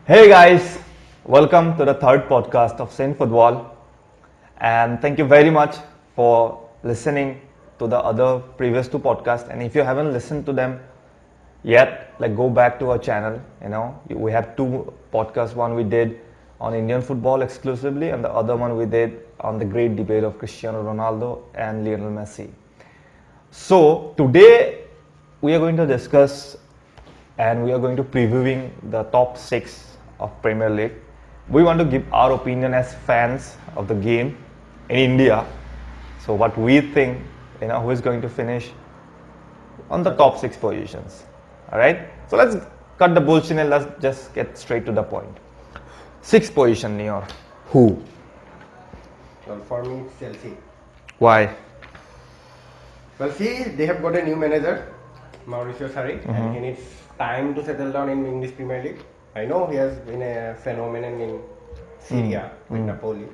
Hey guys, welcome to the third podcast of Saint Football, and thank you very much for listening to the other previous two podcasts. And if you haven't listened to them yet, like go back to our channel. We have two podcasts. One we did on Indian football exclusively, and the other one we did on the great debate of Cristiano Ronaldo and Lionel Messi. So today we are going to discuss and we are going to previewing the top 6 of Premier League. We want to give our opinion as fans of the game in India. So what we think, who is going to finish on the top 6 positions. Alright? So let's cut the bullshit and let's just get straight to the point. 6th position, Nior. Who? Well, for me, it's Chelsea. Why? Well, see, they have got a new manager, Mauricio Sarri, and he needs time to settle down in English Premier League. I know he has been a phenomenon in Syria with Napoli,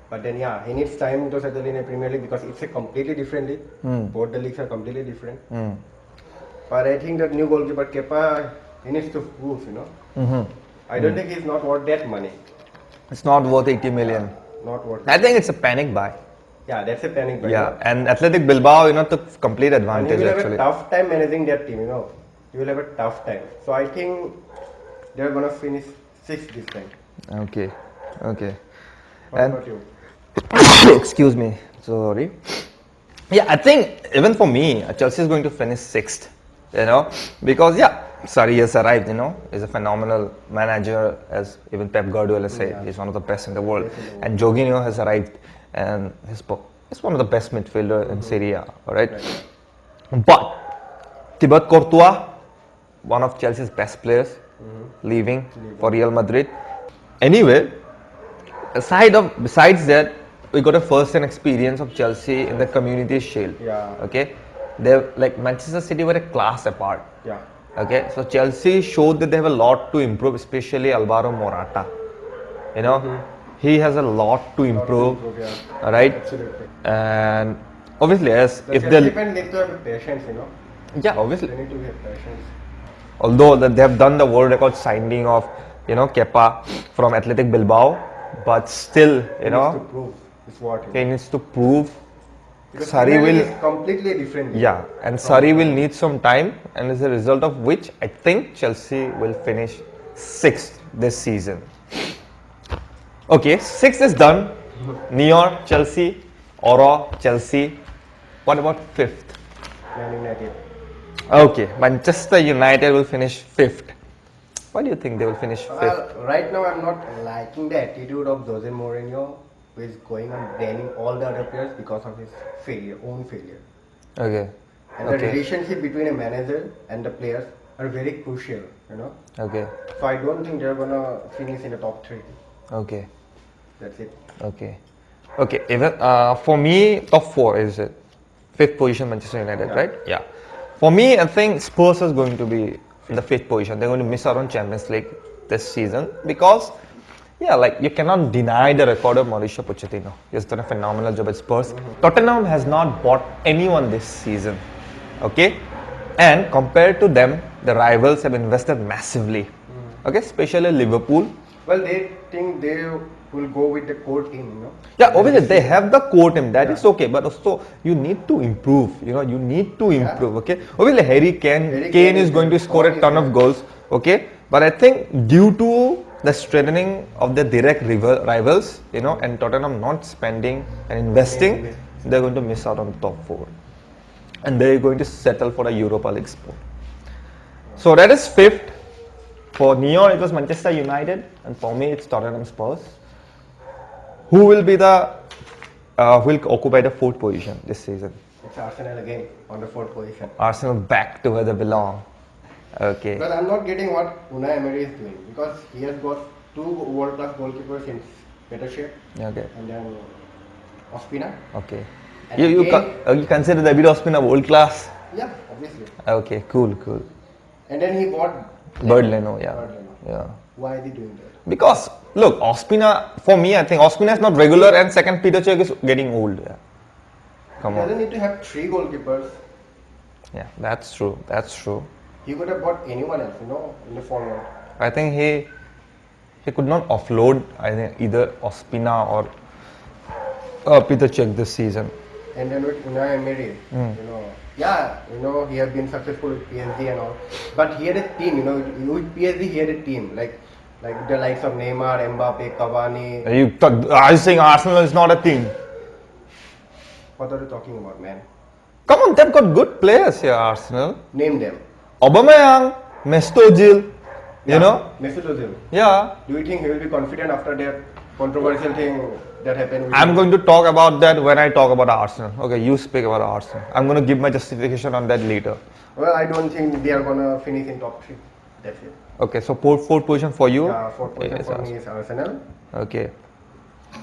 but then he needs time to settle in a Premier League because it's a completely different league. Both the leagues are completely different. But I think that new goalkeeper Kepa, he needs to prove, I don't think he's not worth that money. It's not worth 80 million. Not worth I it. think it's a panic buy. Yeah, that's a panic buy. Yeah, and Athletic Bilbao, took complete And you advantage will have actually. a tough time managing that team, You will have a tough time. So I think they're gonna finish 6th this time. Okay. What And- about you? Excuse me, sorry. Yeah, I think even for me, Chelsea is going to finish 6th, because Sarri has arrived, he's a phenomenal manager, as even Pep Guardiola said, he's one of the best in the world. And Jorginho has arrived, and he's one of the best midfielder in Serie A, alright? But Thibaut Courtois, one of Chelsea's best players, leaving for Real Madrid. Anyway, besides that, we got a first-hand experience of Chelsea in the Community Shield. Yeah. Okay, they like Manchester City were a class apart. Yeah. Okay, so Chelsea showed that they have a lot to improve, especially Alvaro Morata. He has a lot to improve, Yeah. right? Absolutely. And obviously, as The if Chelsea they, fans need to have patience, obviously, They need to have patience. although that they have done the world record signing of Kepa from Athletic Bilbao, but still, He needs to prove it's what he needs to prove. Because Sarri Premier League will, is completely different. and Sarri will need some time, and as a result of which, I think Chelsea will finish 6th this season. Okay, 6th is done. Nior, Chelsea, Oro, Chelsea. What about 5th? Man United. Okay, Manchester United will finish 5th. Why do you think they will finish 5th? Well, right now I'm not liking the attitude of Jose Mourinho, who is going on banning all the other players because of his own failure. Okay. And the relationship between a manager and the players are very crucial, Okay. So I don't think they're gonna finish in the top 3. Okay. That's it. Okay. Even for me, top 4 is it 5th position Manchester United, right? Yeah. For me, I think Spurs is going to be in the 5th position. They're going to miss out on Champions League this season because, you cannot deny the record of Mauricio Pochettino. He's done a phenomenal job at Spurs. Tottenham has not bought anyone this season. Okay, and compared to them, the rivals have invested massively. Okay, especially Liverpool. Well, they think they will go with the core team, Yeah, obviously they have the core team, that is okay, but also you need to improve, you need to improve, okay? Obviously Harry Kane is going to score a ton of goals, okay? But I think due to the strengthening of the direct rivals, and Tottenham not spending and investing, they're going to miss out on the top 4. And they're going to settle for a Europa League spot. So that is 5th. For Neo, it was Manchester United, and for me, it's Tottenham Spurs. Who will be will occupy the 4th position this season? It's Arsenal again on the 4th position. Arsenal back to where they belong. Okay. But I'm not getting what Unai Emery is doing because he has got 2 world-class goalkeepers in better shape, Okay. and then Ospina. Okay. And You consider David Ospina world class? Yeah, obviously. Okay. Cool. And then he bought Bird Leno, yeah. Bird Leno. Yeah. Why is he doing that? Because look, Ospina, for me, I think Ospina is not regular, and second, Peter Cech is getting old. Yeah. Come He on. doesn't need to have 3 goalkeepers. Yeah, that's true. He could have bought anyone else, in the forward. I think he could not offload, I think, either Ospina or Peter Cech this season. And then with Unai Emery, he has been successful with PSG and all, but he had a team, with PSG he had a team like the likes of Neymar, Mbappe, Cavani. Are you saying Arsenal is not a team? What are you talking about, man? Come on, they've got good players here, Arsenal. Name them. Aubameyang, Mesut Ozil, Mesut Ozil. Yeah. Do you think he will be confident after that controversial thing that happened with I'm him? going to talk about that when I talk about Arsenal. Okay, you speak about Arsenal. I'm going to give my justification on that later. Well, I don't think they are gonna finish in top 3. That's it. Okay, so fourth position for you? Fourth position for me is Arsenal. Okay.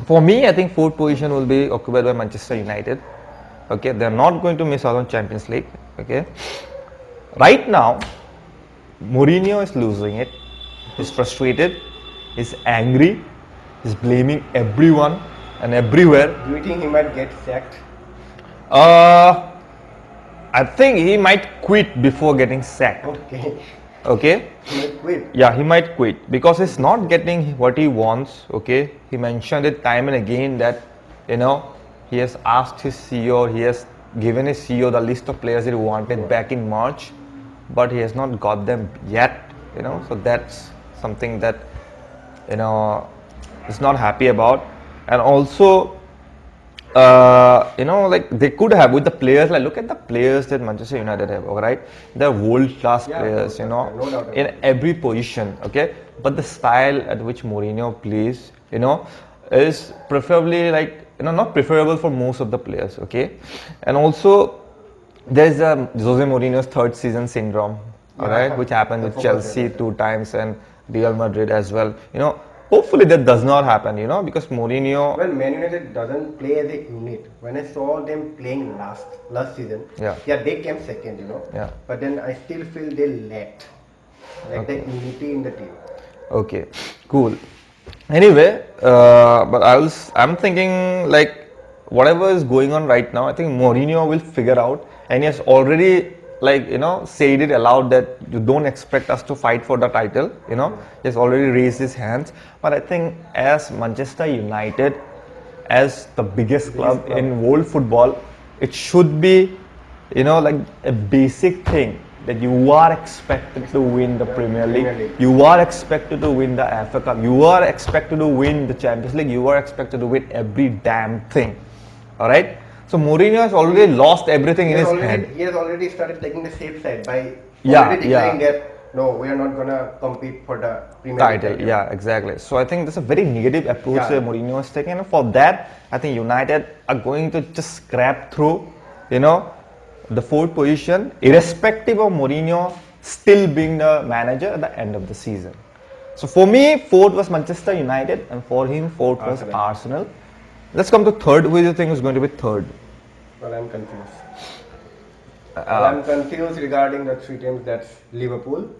For me, I think fourth position will be occupied by Manchester United. Okay, they're not going to miss out on Champions League. Okay. Right now, Mourinho is losing it. He's frustrated. He's angry. He's blaming everyone and everywhere. Do you think he might get sacked? I think he might quit before getting sacked. Okay. Okay. He might quit. Yeah, he might quit because he's not getting what he wants. Okay. He mentioned it time and again that he has asked his CEO, he has given his CEO the list of players he wanted back in March, but he has not got them yet. So that's something that is not happy about. And also like they could have with the players, like look at the players that Manchester United have, alright? They're world-class players, no doubt in every position, okay? But the style at which Mourinho plays, is preferably like, not preferable for most of the players, okay? And also, there's Jose Mourinho's third season syndrome, alright? Which happened with Chelsea 2 times and Real Madrid as well, Hopefully that does not happen, because Mourinho. Well, Man United doesn't play as a unit. When I saw them playing last season, they came second, Yeah. But then I still feel they lacked the unity in the team. Okay, cool. Anyway, but I'm thinking like whatever is going on right now, I think Mourinho will figure out, and he has already said it aloud that you don't expect us to fight for the title, he has already raised his hands. But I think as Manchester United, as the biggest club in world football, it should be, like a basic thing that you are expected to win the Premier League, you are expected to win the FA Cup, you are expected to win the Champions League, you are expected to win every damn thing, alright? So Mourinho has already lost everything in his head. He has already started taking the safe side by already declaring that no, we are not gonna compete for the Premier League title. Yeah, exactly. So I think that's a very negative approach that Mourinho has taken. And for that, I think United are going to just scrap through, the fourth position, irrespective of Mourinho still being the manager at the end of the season. So for me, fourth was Manchester United, and for him, fourth was Arsenal. Let's come to third. Who do you think is going to be third? Well, I'm confused. I'm confused regarding the 3 teams. That's Liverpool,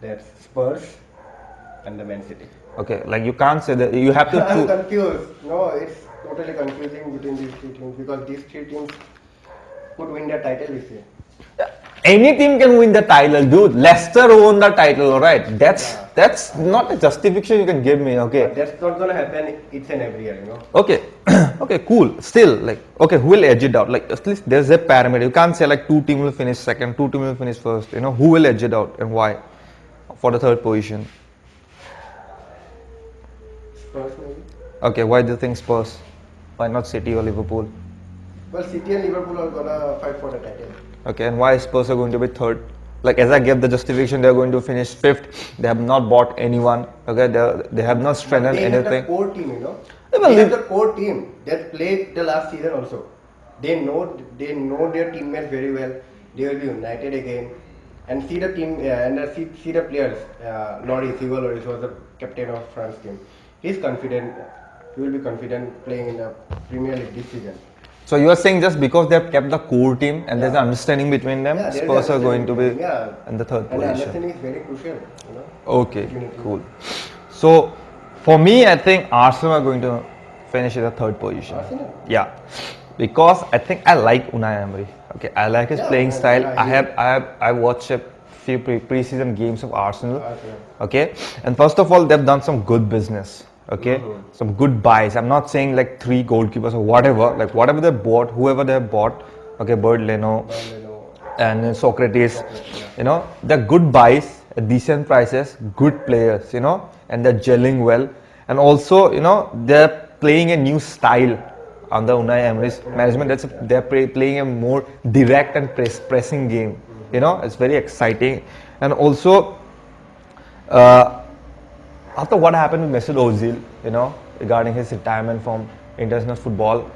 that's Spurs, and the Man City. Okay, like you can't say that. You have to. I'm confused. No, it's totally confusing between these 3 teams because these 3 teams could win the title this year. Any team can win the title, dude. Leicester won the title, alright? That's not a justification you can give me, okay? But that's not gonna happen each and every year, Okay, okay, cool. Still, who will edge it out? Like, at least there's a parameter. You can't say 2 teams will finish second, 2 teams will finish first. Who will edge it out and why? For the third position. Spurs maybe. Okay, why do you think Spurs? Why not City or Liverpool? Well, City and Liverpool are gonna fight for the title. Okay, and why Spurs are going to be third? Like as I gave the justification, they are going to finish fifth. They have not bought anyone. Okay, they have not strengthened anything. They have the core team, They They have the core team that played the last season also. They know their teammates very well. They will be united again. And see the team see the players. Hugo Lloris was the captain of France team. He's confident. He will be confident playing in the Premier League this season. So you are saying just because they have kept the core team and there's an understanding between them, Spurs are going to be in the third and position. understanding is very crucial. Okay, cool. So for me, I think Arsenal are going to finish in the third position. Arsenal? Yeah, because I think I like Unai Emery. Okay, I like his playing style. I watched a few pre-season games of Arsenal. Arsenal. Okay, and first of all, they've done some good business. Okay, some good buys. I'm not saying like 3 goalkeepers or whatever. Like whatever they bought, whoever they bought. Okay, Bird Leno and Socrates. You know, they're good buys at decent prices, good players. You know, and they're gelling well. And also, you know, they're playing a new style under Unai Emery's management. They're playing a more direct and pressing game. You know, it's very exciting. And also, after what happened with Mesut Ozil, you know, regarding his retirement from international football,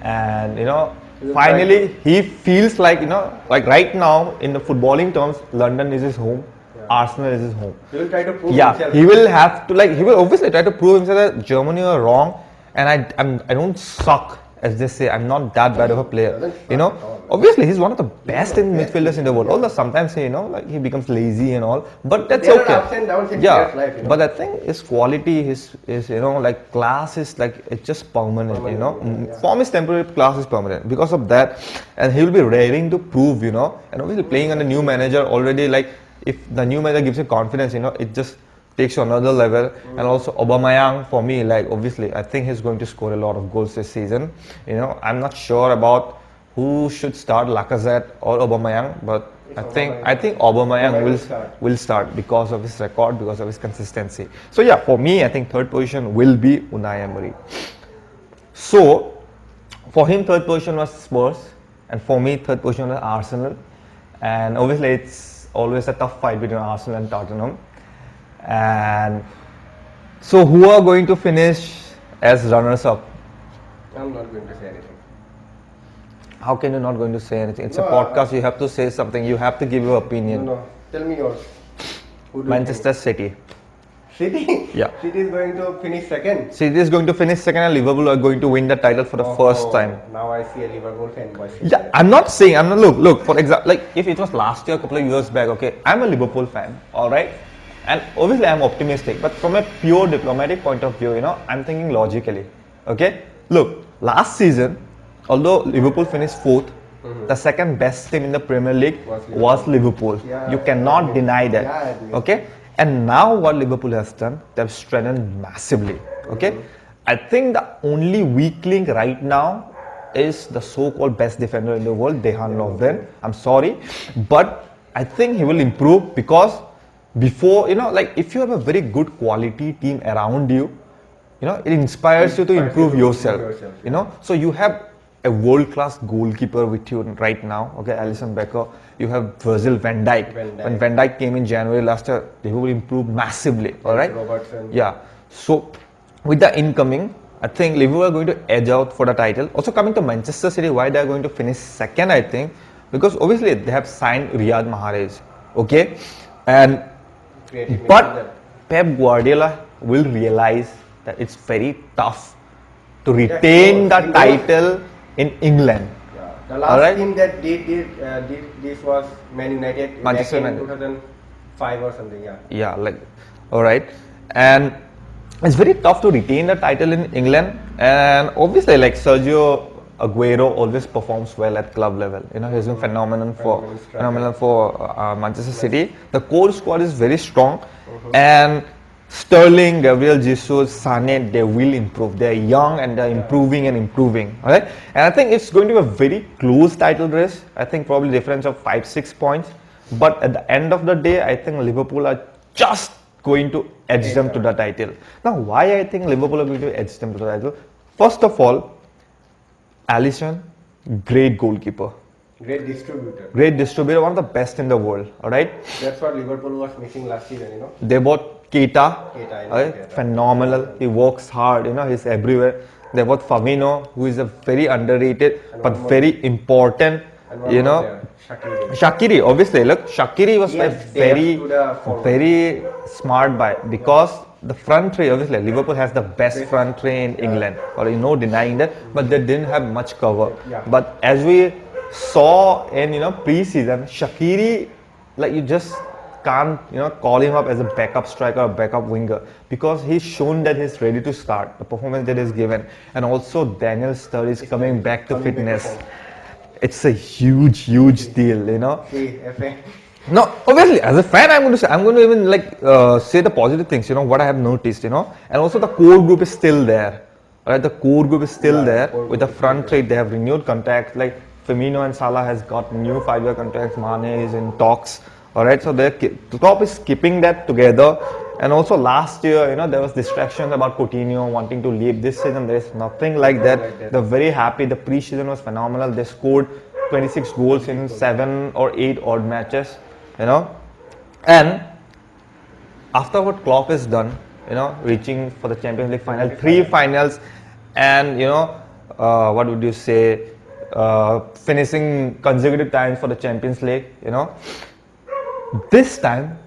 and you know, finally he feels like, you know, like right now in the footballing terms, London is his home. Arsenal is his home. He will try to prove Yeah, himself. he will have to, like, he will obviously try to prove himself that Germany are wrong, and I don't suck, as they say. I'm not that bad of a player. You know, obviously he's one of the best in midfielders in the world. Although sometimes, you know, like he becomes lazy and all, but that's There are okay. ups and downs in Yeah, players' life, you know. but I think his quality, his you know, like class is like, it's just permanent. You know, form is temporary, class is permanent. Because of that, and he will be raring to prove. You know, and obviously playing under new manager already, like if the new manager gives you confidence, you know, it just takes you another level. And also Aubameyang, for me, like obviously I think he's going to score a lot of goals this season. You know, I'm not sure about who should start, Lacazette or Aubameyang, but I think Aubameyang will start because of his record, because of his consistency. So yeah, for me, I think third position will be Unai Emery. So for him, third position was Spurs, and for me, third position was Arsenal. And obviously it's always a tough fight between Arsenal and Tottenham. And so who are going to finish as runners-up? I'm not going to say anything. How can you not going to say anything? It's a No, podcast, you have to say something, you have to give your opinion. No. Tell me yours. Who do you Manchester City. think? City? Yeah. City is going to finish second. City is going to finish second and Liverpool are going to win the title for the first time. Now I see a Liverpool fanboy. Yeah, I'm not saying, look, for example, like if it was last year, a couple of years back, okay, I'm a Liverpool fan, alright? And obviously I'm optimistic, but from a pure diplomatic point of view, you know, I'm thinking logically, okay? Look, last season, although Liverpool finished 4th, the second best team in the Premier League was Liverpool. Yeah, You cannot deny that, I agree. okay? And now what Liverpool has done, they've strengthened massively, okay? I think the only weak link right now is the so-called best defender in the world, Dejan Lovren. I'm sorry, but I think he will improve because before, you know, like if you have a very good quality team around you, you know, it inspires you to improve yourself, you know. So you have a world-class goalkeeper with you right now, okay, Alisson Becker. You have Virgil van Dijk. When Van Dijk came in January last year, they will improve massively, all right? Robertson. Yeah. So with the incoming, I think Liverpool are going to edge out for the title. Also coming to Manchester City, why they are going to finish second, I think, because obviously they have signed Riyad Mahrez, okay, and but Pep Guardiola will realize that it's very tough to retain the title in England. Yeah. The last team that did this was Man United Manchester back in United. 2005 or something. Yeah. Yeah, like, all right, and it's very tough to retain the title in England. And obviously, like Sergio Aguero always performs well at club level. You know, he's been phenomenal for Manchester City. The core squad is very strong, and Sterling, Gabriel Jesus, Sané, they will improve. They're young and they're improving and improving. All right, and I think it's going to be a very close title race. I think probably difference of 5-6 points. But at the end of the day, I think Liverpool are just going to edge them to the title. Now, why I think Liverpool are going to edge them to the title? First of all, Alisson, great goalkeeper. Great distributor. Great distributor, one of the best in the world. All right. That's what Liverpool was missing last season, you know. They bought Keita, I know right? Keita. Phenomenal. He works hard. You know, he's everywhere. They bought Firmino, who is a very underrated but very important. You know, Shaqiri, obviously, look, Shaqiri was a very smart buy because the front three, obviously, Liverpool has the best front three in England, or you know, denying that, but they didn't have much cover. But as we saw in, you know, pre-season, Shaqiri, like you just can't, you know, call him up as a backup striker or backup winger because he's shown that he's ready to start, the performance that he's given, and also Daniel Sturridge is coming back to fitness. It's a huge deal, you know. No, obviously, as a fan, I'm going to even say the positive things. What I have noticed. And also the core group is still there. Right, the core group is still Yeah, there core with the group is still front there. three. They have renewed contracts. Like Firmino and Salah has got new 5-year contracts. Mane is in talks. All right, so the top is keeping that together. And also last year, there was distractions about Coutinho wanting to leave. This season, there is nothing like Nothing that. like that. They're very happy. The pre-season was phenomenal. They scored 26 goals in 7 or 8 odd matches. You know, and after what Klopp has done, reaching for the Champions League final, three finals, and what would you say, finishing consecutive times for the Champions League, this time,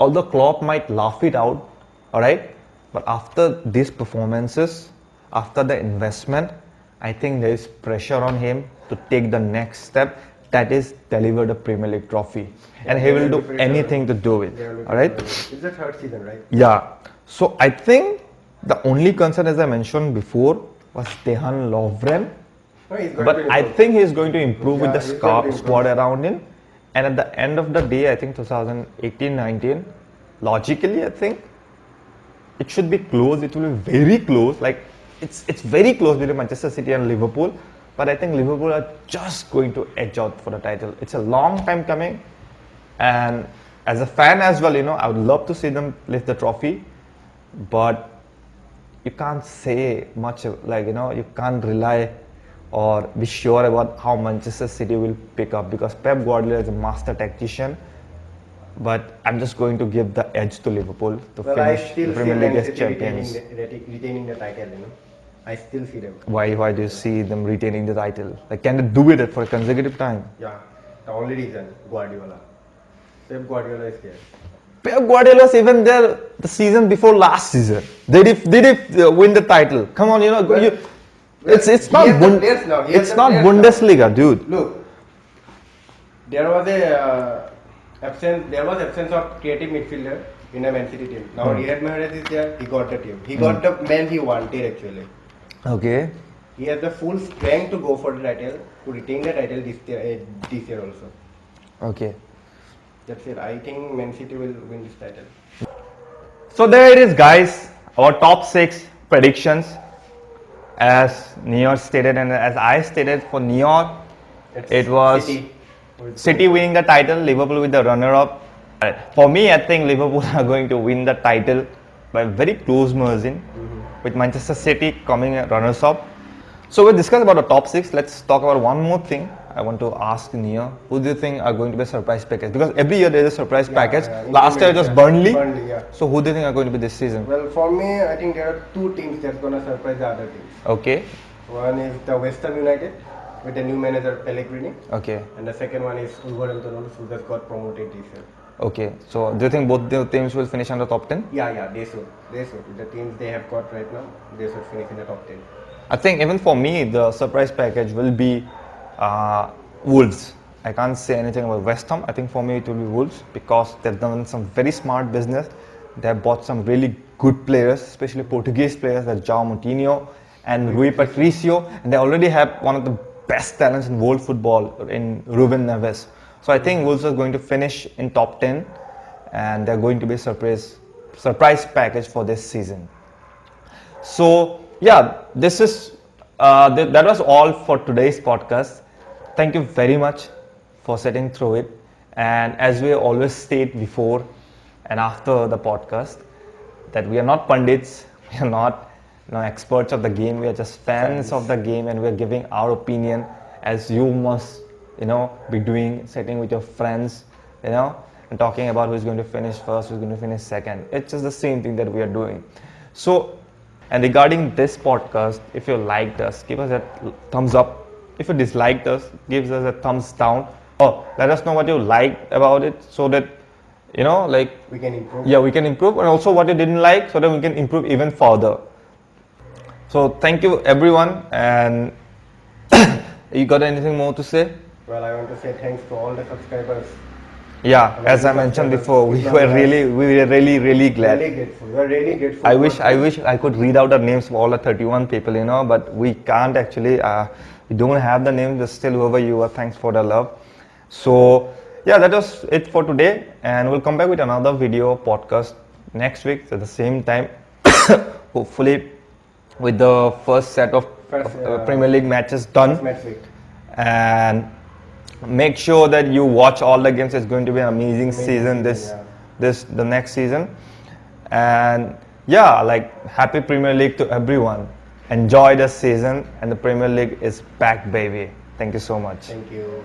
although Klopp might laugh it out, all right, but after these performances, after the investment, I think there is pressure on him to take the next step, that is deliver the Premier League trophy, and he will do anything to do it. All right. It's the third season, right? Yeah. So I think the only concern, as I mentioned before, was Dejan Lovren. No, he's going to But I improve. think he's going to improve with Yeah, the he's going to improve. squad around him. And at the end of the day, I think 2018-19, logically, I think it should be close. It will be very close. Like it's very close between Manchester City and Liverpool. But I think Liverpool are just going to edge out for the title. It's a long time coming. And as a fan as well, I would love to see them lift the trophy. But you can't say much, you can't rely or be sure about how Manchester City will pick up, because Pep Guardiola is a master tactician. But I'm just going to give the edge to Liverpool to Well, I finish still the see Premier Man League as City champions. retaining the title, I still see them. Why do you see them retaining the title? Like, can they do it for a consecutive time? Yeah, the only reason, Guardiola. Pep Guardiola is there. Pep Guardiola was even there the season before last season. Did he win the title? Come on, it's not he has the players now. He has It's the not players now. Bundesliga, dude. Look, there was a absence of creative midfielder in a Man City team. Now Riyad Mahrez is there. He got the team. He got the man he wanted actually. Okay. He has the full strength to go for the title, to retain the title this year also. Okay. That's it. I think Man City will win this title. So there it is, guys. Our top 6 predictions, as Neor stated and as I stated. For Neor, it was City winning the title, Liverpool with the runner-up. For me, I think Liverpool are going to win the title by a very close margin, with Manchester City coming runners-up. So we'll discuss about the top 6. Let's talk about one more thing. I want to ask Nia, who do you think are going to be a surprise package? Because every year there is a surprise package. Last year it was Burnley. Yeah. So who do you think are going to be this season? Well, for me, I think there are 2 teams that's gonna surprise the other teams. Okay. One is the West Ham United with the new manager Pellegrini, Okay. and the second one is Wolverhampton, who just got promoted this year. Okay. So do you think both the teams will finish on the top 10? Yeah, they should. The teams they have got right now, they should finish in the top 10. I think even for me, the surprise package will be Wolves. I can't say anything about West Ham. I think for me it will be Wolves, because they've done some very smart business. They have bought some really good players, especially Portuguese players like João Moutinho and Rui Patricio, and they already have one of the best talents in world football in Ruben Neves. So I think Wolves are going to finish in top 10, and they're going to be a surprise package for this season. So yeah, this is that was all for today's podcast. Thank you very much for sitting through it. And as we always state before and after the podcast, that we are not pundits, we are not experts of the game. We are just fans of the game, and we are giving our opinion as you must be doing, sitting with your friends, and talking about who's going to finish first, who's going to finish second. It's just the same thing that we are doing. So, and regarding this podcast, if you liked us, give us a thumbs up. If you disliked us, give us a thumbs down. Or let us know what you liked about it, so that We can improve. yeah, we can improve, and also what you didn't like, so that we can improve even further. So thank you everyone, and you got anything more to say? Well, I want to say thanks to all the subscribers. Yeah, as I mentioned before, we were really glad. Really grateful. We are really grateful. I wish I could read out the names of all the 31 people, but we can't actually. We don't have the names, but still, whoever you are, thanks for the love. So yeah, that was it for today, and we'll come back with another video podcast next week at the same time. Hopefully, with the first set of Premier League matches done. First match week. And make sure that you watch all the games. It's going to be an amazing season the next season. And yeah, like happy Premier League to everyone. Enjoy the season, and the Premier League is back, baby. Thank you so much. Thank you.